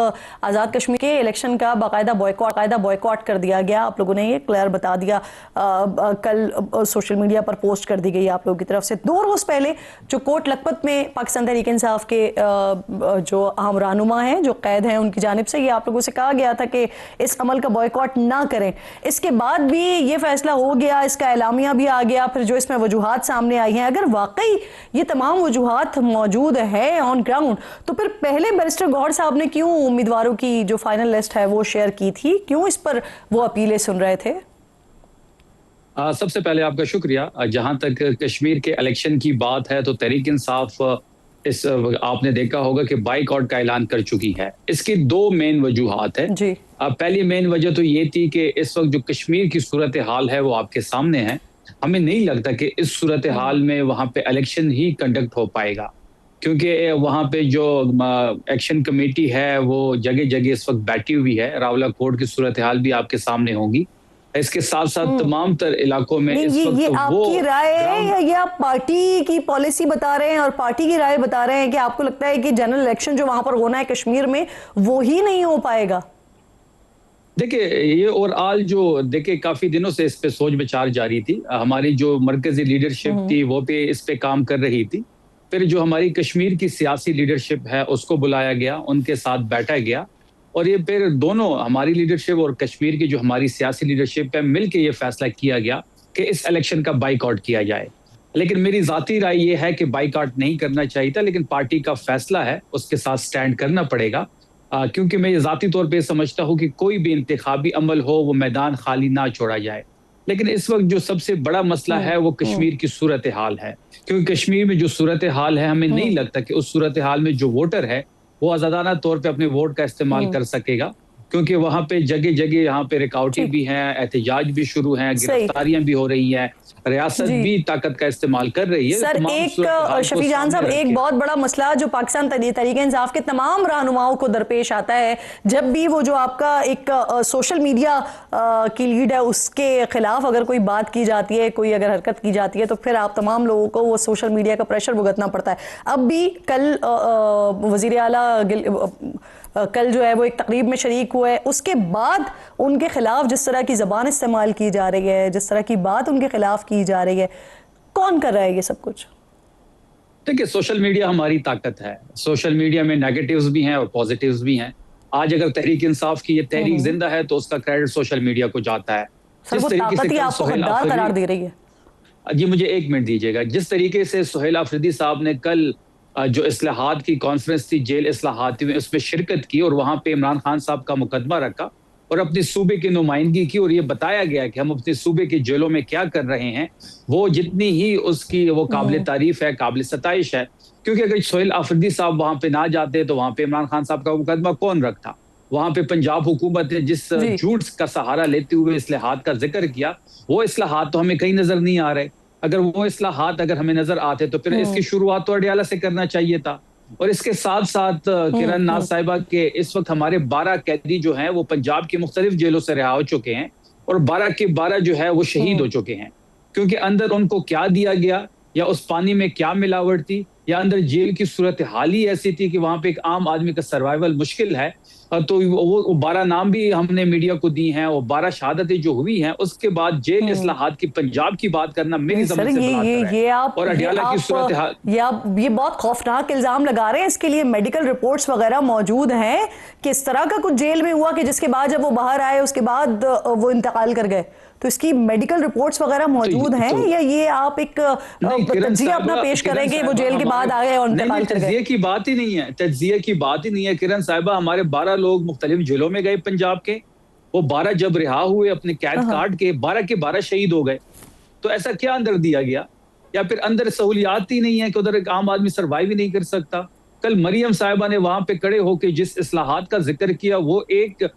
आज़ाद कश्मीर के इलेक्शन का बाकायदा बॉयकॉट कर दिया गया, आप लोगों ने ये क्लियर बता दिया, कल सोशल मीडिया पर पोस्ट कर दी गई आप लोगों की तरफ से। 2 रोज़ पहले जो कोट लखपत में पाकिस्तान तहरीक इंसाफ के जो अहम रहनुमा हैं, जो कैद हैं, उनकी जानिब से ये आप लोगों से कहा गया था कि इस अमल का बॉयकॉट ना करें। इसके बाद भी ये फैसला हो गया, इसका एलामिया भी आ गया, फिर जो इसमें वजूहात सामने आई हैं, अगर वाकई ये तमाम वजूहात मौजूद है ऑन ग्राउंड, तो फिर पहले बैरिस्टर गौहर साहब ने क्यों उम्मीदवारों की जो फाइनल लिस्ट है वो शेयर की थी, क्यों इस पर वो अपीलें सुन रहे थे? सबसे पहले आपका शुक्रिया। जहां तक कश्मीर के इलेक्शन की बात है तो तहरीक इंसाफ इस आपने देखा होगा कि बाइकआउट का ऐलान कर चुकी है। इसकी 2 मेन वजूहात है जी। पहली मेन वजह तो ये थी कि इस वक्त जो कश्मीर की सूरत हाल है वो आपके सामने है। हमें नहीं लगता कि इस सूरत हाल में वहाँ पे इलेक्शन ही कंडक्ट हो पाएगा, क्योंकि वहाँ पे जो एक्शन कमेटी है वो जगह जगह इस वक्त बैठी हुई है। रावला कोर्ट की सूरत हाल भी आपके सामने होगी। इसके साथ साथ तमाम तर इलाकों में इस वक्त ये आपकी राय है या ये आप पार्टी की पॉलिसी बता रहे हैं और पार्टी की राय बता रहे हैं कि आपको लगता है कि जनरल इलेक्शन जो वहां पर होना है कश्मीर में वो ही नहीं हो पाएगा? देखिए, ये और आल जो देखिए काफी दिनों से इस पे सोच विचार जारी थी। हमारी जो मरकजी लीडरशिप थी वो पे इस पे काम कर रही थी। फिर जो हमारी कश्मीर की सियासी लीडरशिप है उसको बुलाया गया, उनके साथ बैठा गया और ये फिर दोनों हमारी लीडरशिप और कश्मीर की जो हमारी सियासी लीडरशिप है मिलकर ये फैसला किया गया कि इस इलेक्शन का बाइकआउट किया जाए। लेकिन मेरी जाती राय ये है कि बाइकआउट नहीं करना चाहिए था, लेकिन पार्टी का फैसला है, उसके साथ स्टैंड करना पड़ेगा। क्योंकि मैं ये जाती तौर पे समझता हूँ कि कोई भी इंतखाबी अमल हो वो मैदान खाली ना छोड़ा जाए। लेकिन इस वक्त जो सबसे बड़ा मसला है वो कश्मीर की सूरत हाल है, क्योंकि कश्मीर में जो सूरत हाल है हमें नहीं लगता कि उस सूरत हाल में जो वोटर है वो आजादाना तौर पे अपने वोट का इस्तेमाल कर सकेगा, क्योंकि वहां पे जगह जगह यहाँ पे रिकॉर्डिंग भी है, एहतजाज भी शुरू हैं, गिरफ्तारियां भी हो रही हैं, रियासत भी ताकत का इस्तेमाल कर रही है। सर एक शफी जान साहब, एक बहुत बड़ा मसला जो पाकिस्तान तहरीक इंसाफ के तमाम रहनुमाओं को दरपेश आता है, जब भी वो जो आपका एक सोशल मीडिया की लीड है उसके खिलाफ अगर कोई बात की जाती है, कोई अगर हरकत की जाती है तो फिर आप तमाम लोगों को वो सोशल मीडिया का प्रेशर भुगतना पड़ता है। अब भी कल वजीर आला कल जो है वो एक तकरीब में शरीक हुए, उसके बाद उनके खिलाफ जिस तरह की जबान इस्तेमाल की जा रही है, जिस तरह की बात उनके खिलाफ की जा रही है, कौन कर रहा है ये सब कुछ? देखिए, सोशल मीडिया हमारी ताकत है। सोशल मीडिया में नेगेटिव्स भी हैं और पॉजिटिव्स भी हैं। आज अगर तहरीक इंसाफ की ये तहरीक जिंदा है तो उसका क्रेडिट सोशल मीडिया को जाता है। सर वो ताकत ही आपको गद्दार करार दे रही है। जी मुझे एक मिनट दीजिएगा। जिस तरीके से सुहेल अफरीदी साहब ने कल जो इस्लाहात की कॉन्फ्रेंस थी, जेल इस्लाहात में, उसमें शिरकत की और वहां पे इमरान खान साहब का मुकदमा रखा और अपने सूबे की नुमाइंदगी की और ये बताया गया कि हम अपने सूबे के जेलों में क्या कर रहे हैं, वो जितनी ही उसकी वो काबिल तारीफ है, काबिल सताइश है। क्योंकि अगर सुहेल अफरीदी साहब वहां पे ना जाते तो वहां पे इमरान खान साहब का मुकदमा कौन रखता? वहां पे पंजाब हुकूमत ने जिस झूठ का सहारा लेते हुए इस्लाहात का जिक्र किया, वो इस्लाहात तो हमें कहीं नजर नहीं आ रहे। अगर वो इस्लाहात अगर हमें नजर आते तो फिर इसकी शुरुआत तो अडियाला से करना चाहिए था। और इसके साथ साथ किरण नाज साहिबा के इस वक्त हमारे 12 कैदी जो हैं वो पंजाब की मुख्तलिफ जेलों से रिहा हो चुके हैं और 12 के 12 जो है वो शहीद हो चुके हैं, क्योंकि अंदर उनको क्या दिया गया या उस पानी में क्या मिलावट थी या अंदर जेल की सूरत हाल ही ऐसी थी कि वहां पे एक आम आदमी का सर्वाइवल मुश्किल है। तो वो 12 नाम भी हमने मीडिया को दी हैं और 12 शहादतें जो हुई हैं, उसके बाद जेल इस्लाहात की पंजाब की बात करना मेरी समझ से ये आप और अडियाला की सूरत हाल, ये बहुत खौफनाक इल्जाम लगा रहे हैं। इसके लिए मेडिकल रिपोर्ट्स वगैरह मौजूद हैं कि इस तरह का कुछ जेल में हुआ कि जिसके बाद जब वो बाहर आए उसके बाद वो इंतकाल कर गए। तो इसकी मेडिकल रिपोर्ट्स वगैरह मौजूद हैं या ये आप एक तज्जिया अपना पेश करें कि वो जेल के बाद आ गए और इंतकाल कर गए? तज्जिया की बात ही नहीं है, तज्जिया की बात ही नहीं है किरण साहिबा। हमारे 12 लोग मुख्तलिफ जेलों में गए पंजाब के, वो 12 जब रिहा हुए अपने कैद काट के 12 के 12 शहीद हो गए। तो ऐसा क्या अंदर दिया गया? या फिर अंदर सहूलियात ही नहीं है कि उधर एक आम आदमी सर्वाइव ही नहीं कर सकता? कल मरियम साहिबा ने वहां पे खड़े होकर जिस इस्लाहात का जिक्र किया, वो एक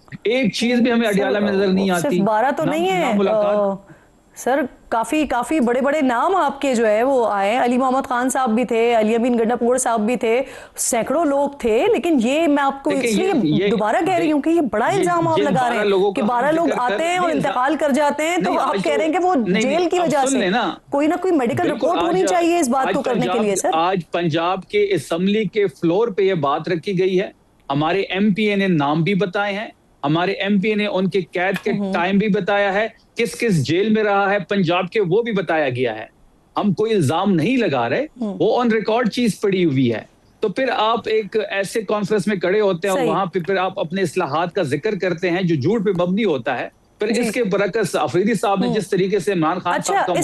चीज भी हमें अडियाला में नजर नहीं आती। 12 तो नहीं है सर, काफी बड़े बड़े नाम आपके जो है वो आए। अली मोहम्मद खान साहब भी थे, अली अमीन गंडापुर साहब भी थे, सैकड़ों लोग थे। लेकिन ये मैं आपको इसलिए दोबारा कह रही हूँ कि ये बड़ा इल्जाम आप लगा रहे हैं कि 12 लोग आते हैं और इंतकाल कर जाते हैं। तो आप कह रहे हैं कि वो जेल की वजह से कोई ना कोई मेडिकल रिपोर्ट होनी चाहिए इस बात को करने के लिए। सर आज पंजाब के असेंबली के फ्लोर पे ये बात रखी गई है, हमारे एमपीए ने नाम भी बताए हैं, हमारे एमपी ने उनके कैद के टाइम भी बताया है, किस किस जेल में रहा है पंजाब के वो भी बताया गया है। हम कोई इल्जाम नहीं लगा रहे, वो ऑन रिकॉर्ड चीज पड़ी हुई है। तो फिर आप एक ऐसे कॉन्फ्रेंस में खड़े होते हैं और वहां पे फिर आप अपने इस्लाहात का जिक्र करते हैं जो झूठ पे मबनी होता है। फिर इसके बरकस अफरीदी साहब ने जिस तरीके से इमरान खान साहब का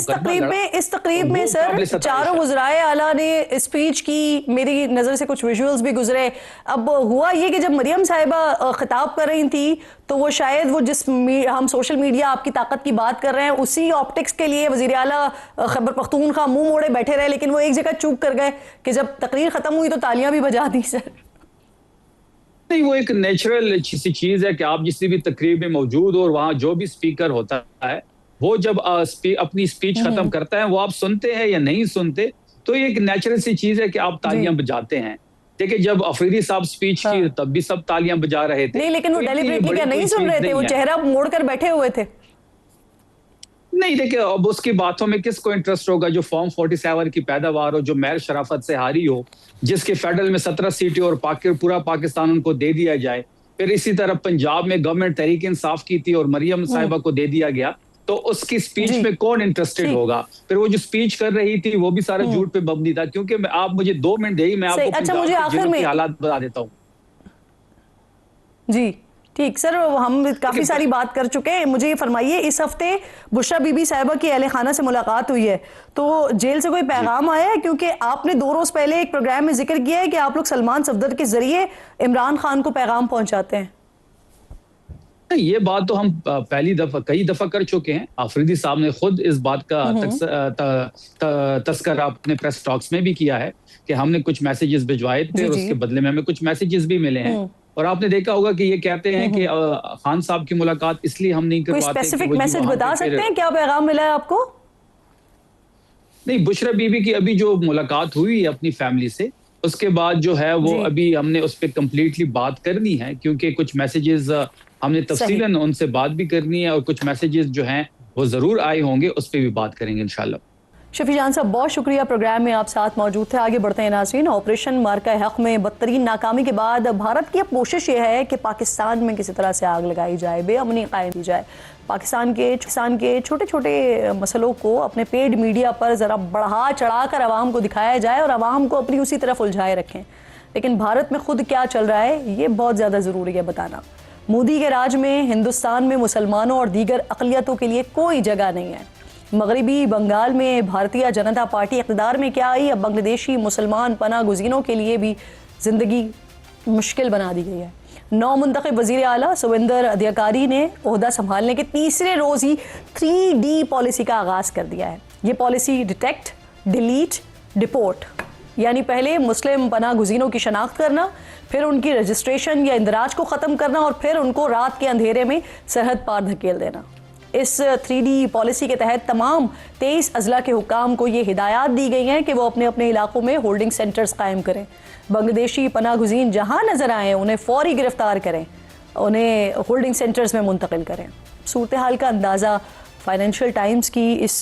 इस तकरीब में सर चारों वज़राए आला ने स्पीच की, मेरी नजर से कुछ विजुअल्स भी गुजरे। अब हुआ ये कि जब मरियम साहिबा खिताब कर रही थी तो वो शायद वो जिस हम सोशल मीडिया आपकी ताकत की बात कर रहे हैं उसी ऑप्टिक्स के लिए वज़ीर आला खैबर पख्तूनख्वा मुंह मोड़े बैठे रहे, लेकिन वो एक जगह चूक कर गए कि जब तकरीर खत्म हुई तो तालियां भी बजा दी। सर नहीं, वो एक नेचुरल सी चीज है कि आप जिस भी तकरीब में मौजूद हो और वहां जो भी स्पीकर होता है वो जब अपनी स्पीच खत्म करता है वो आप सुनते हैं या नहीं सुनते, तो ये एक नेचुरल सी चीज है कि आप तालियां बजाते हैं। देखिए जब अफरीदी साहब स्पीच की तब भी सब तालियां बजा रहे थे। नहीं, लेकिन वो डेलिबरेटली क्या नहीं सुन रहे थे? वो चेहरा मोड़ कर बैठे हुए थे। नहीं, देखिए अब उसकी बातों में किसको इंटरेस्ट होगा जो फॉर्म 47 की पैदावार हो, जो महर शराफत से हारी हो, जिसके फेडरल में 17 सीटें और पूरा पाकिस्तान उनको दे दिया जाए। फिर इसी तरह पंजाब में गवर्नमेंट तहरीक इंसाफ की थी और मरियम साहिबा को दे दिया गया, तो उसकी स्पीच में कौन इंटरेस्टेड होगा? फिर वो जो स्पीच कर रही थी वो भी सारा झूठ पे मबनी था। क्योंकि आप मुझे 2 मिनट देगी, मैं आपको अच्छा, मुझे आखिर में हालात बता देता हूँ। जी ठीक सर, हम काफी सारी बात कर चुके हैं। मुझे ये फरमाइए, इस हफ्ते बुशरा बीबी साहिबा की अहले खाना से मुलाकात हुई है, तो जेल से कोई पैगाम आया है? क्योंकि आपने 2 रोज पहले एक प्रोग्राम में जिक्र किया है कि आप लोग सलमान सफदर के जरिए इमरान खान को पैगाम पहुंचाते हैं। ये बात तो हम कई दफा कर चुके हैं। आफरीदी साहब ने खुद इस बात का तस्करा अपने प्रेस टॉक्स में भी किया है कि हमने कुछ मैसेजेस भिजवाए थे और उसके बदले में हमें कुछ मैसेजेस भी मिले हैं। और आपने देखा होगा कि ये कहते हैं कि खान साहब की मुलाकात इसलिए हम नहीं करवाते। कोई स्पेसिफिक मैसेज बता सकते हैं, क्या पैगाम मिला है आपको? नहीं, बुशरा बीबी की अभी जो मुलाकात हुई है अपनी फैमिली से, उसके बाद जो है वो अभी हमने उस पर कंप्लीटली बात करनी है, क्योंकि कुछ मैसेजेस हमने तफसीलन उनसे बात भी करनी है और कुछ मैसेजेस जो हैं वो जरूर आए होंगे, उस पर भी बात करेंगे इंशाल्लाह। शफी जान साहब, बहुत शुक्रिया, प्रोग्राम में आप साथ मौजूद थे। आगे बढ़ते हैं नाज़रीन। ऑपरेशन मार्का हक में बदतरीन नाकामी के बाद भारत की अब कोशिश ये है कि पाकिस्तान में किसी तरह से आग लगाई जाए, बेअमनी कायम की जाए। पाकिस्तान के छोटे छोटे मसलों को अपने पेड मीडिया पर ज़रा बढ़ा चढ़ा कर आवाम को दिखाया जाए और आवाम को अपनी उसी तरफ उलझाए रखें। लेकिन भारत में खुद क्या चल रहा है, ये बहुत ज़्यादा ज़रूरी है बताना। मोदी के राज में हिंदुस्तान में मुसलमानों और दीगर अक़लियतों के लिए कोई जगह नहीं है। मगरबी बंगाल में भारतीय जनता पार्टी इक़्तिदार में क्या आई, अब बांग्लादेशी मुसलमान पनाह गुज़ीनों के लिए भी ज़िंदगी मुश्किल बना दी गई है। नौ मुंतखब वज़ीर आला सुविंदर अधिकारी ने ओहदा संभालने के तीसरे रोज़ ही 3D पॉलिसी का आगाज़ कर दिया है। ये पॉलिसी डिटेक्ट, डिलीट, डिपोर्ट, यानी पहले मुस्लिम पनाह गुज़ीनों की शनाख्त करना, फिर उनकी रजिस्ट्रेशन या इंदराज को ख़त्म करना और फिर उनको रात के अंधेरे में सरहद पार धकेल देना। इस 3D पॉलिसी के तहत तमाम 23 अजला के हुक्काम को ये हिदायत दी गई हैं कि वो अपने अपने इलाकों में होल्डिंग सेंटर्स कायम करें। बांग्लादेशी पनाह गुज़ीन जहाँ नज़र आएँ उन्हें फ़ौरी गिरफ्तार करें, उन्हें होल्डिंग सेंटर्स में मुंतकिल करें। सूरत हाल का अंदाज़ा फाइनेंशियल टाइम्स की इस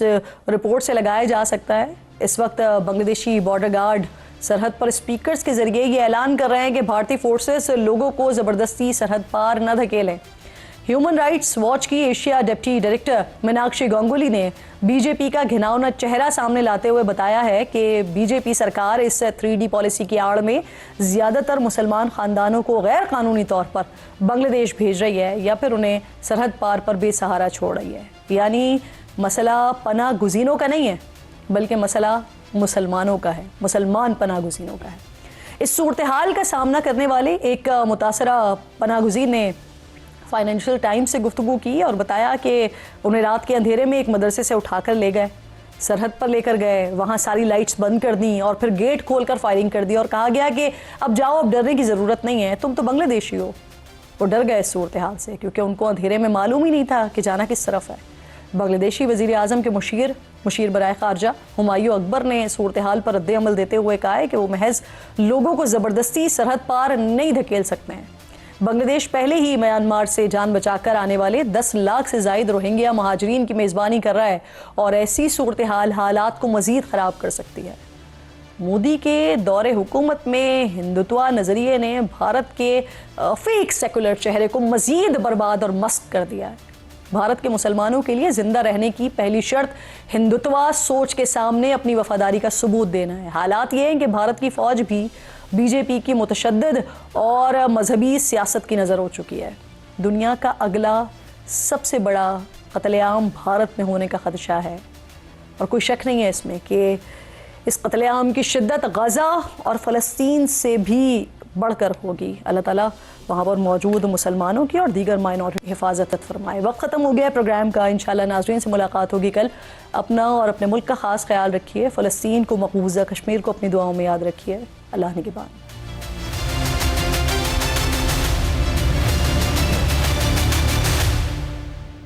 रिपोर्ट से लगाया जा सकता है। इस वक्त बांग्लादेशी बॉर्डर गार्ड सरहद पर स्पीकर्स के जरिए ये ऐलान कर रहे हैं कि भारतीय फोर्सेस लोगों को ज़बरदस्ती सरहद पार न धकेलें। ह्यूमन राइट्स वॉच की Asia deputy director Meenakshi Ganguly ने बीजेपी का घिनौना चेहरा सामने लाते हुए बताया है कि बीजेपी सरकार इस 3D पॉलिसी की आड़ में ज़्यादातर मुसलमान ख़ानदानों को गैर कानूनी तौर पर बांग्लादेश भेज रही है या फिर उन्हें सरहद पार पर बेसहारा छोड़ रही है। यानी मसला पनाह गुज़ीनों का नहीं है, बल्कि मसला मुसलमानों का है, मुसलमान पनाह गुज़ीनों का है। इस सूरत हाल का सामना करने वाले एक मुतासरा पनाह गुज़ीन ने फाइनेंशियल टाइम्स से गुफ्तगू की और बताया कि उन्हें रात के अंधेरे में एक मदरसे से उठाकर ले गए, सरहद पर लेकर गए, वहाँ सारी लाइट्स बंद कर दी और फिर गेट खोलकर फायरिंग कर दी और कहा गया कि अब जाओ, अब डरने की ज़रूरत नहीं है, तुम तो बांग्लादेशी हो। वो डर गए इस सूरत हाल से, क्योंकि उनको अंधेरे में मालूम ही नहीं था कि जाना किस तरफ है। बांग्लादेशी वज़ीर आज़म के मुशीर बराए ख़ारजा हुमायूं अकबर ने सूरत हाल पर रद्द अमल देते हुए कहा है कि वो महज लोगों को ज़बरदस्ती सरहद पार नहीं धकेल सकते हैं। बांग्लादेश पहले ही म्यांमार से जान बचाकर आने वाले 10 लाख से ज़ायद रोहिंग्या महाजरीन की मेज़बानी कर रहा है और ऐसी सूरत हालात को मज़ीद ख़राब कर सकती है। मोदी के दौरे हुकूमत में हिंदुत्वा नज़रिए ने भारत के फेक सेकुलर चेहरे को मज़ीद बर्बाद और मस्क कर दिया है। भारत के मुसलमानों के लिए ज़िंदा रहने की पहली शर्त हिंदुत्वा सोच के सामने अपनी वफादारी का सबूत देना है। हालात ये हैं कि भारत की फ़ौज भी बीजेपी की मुतशद्दिद और मजहबी सियासत की नज़र हो चुकी है। दुनिया का अगला सबसे बड़ा कत्लेआम भारत में होने का ख़दशा है और कोई शक नहीं है इसमें कि इस कत्लेआम की शिद्दत गज़ा और फ़लस्तीन से भी बढ़कर होगी। अल्लाह ताला वहाँ पर मौजूद मुसलमानों की और दीगर माइनॉरिटी की हिफाजत फरमाए। वक्त ख़त्म हो गया प्रोग्राम का। इंशाल्लाह नाज़रीन से मुलाकात होगी कल। अपना और अपने मुल्क का ख़ास ख्याल रखिए। फ़लस्तीन को, मकबूजा कश्मीर को अपनी दुआओं में याद रखिए। अल्लाह ने के बाद।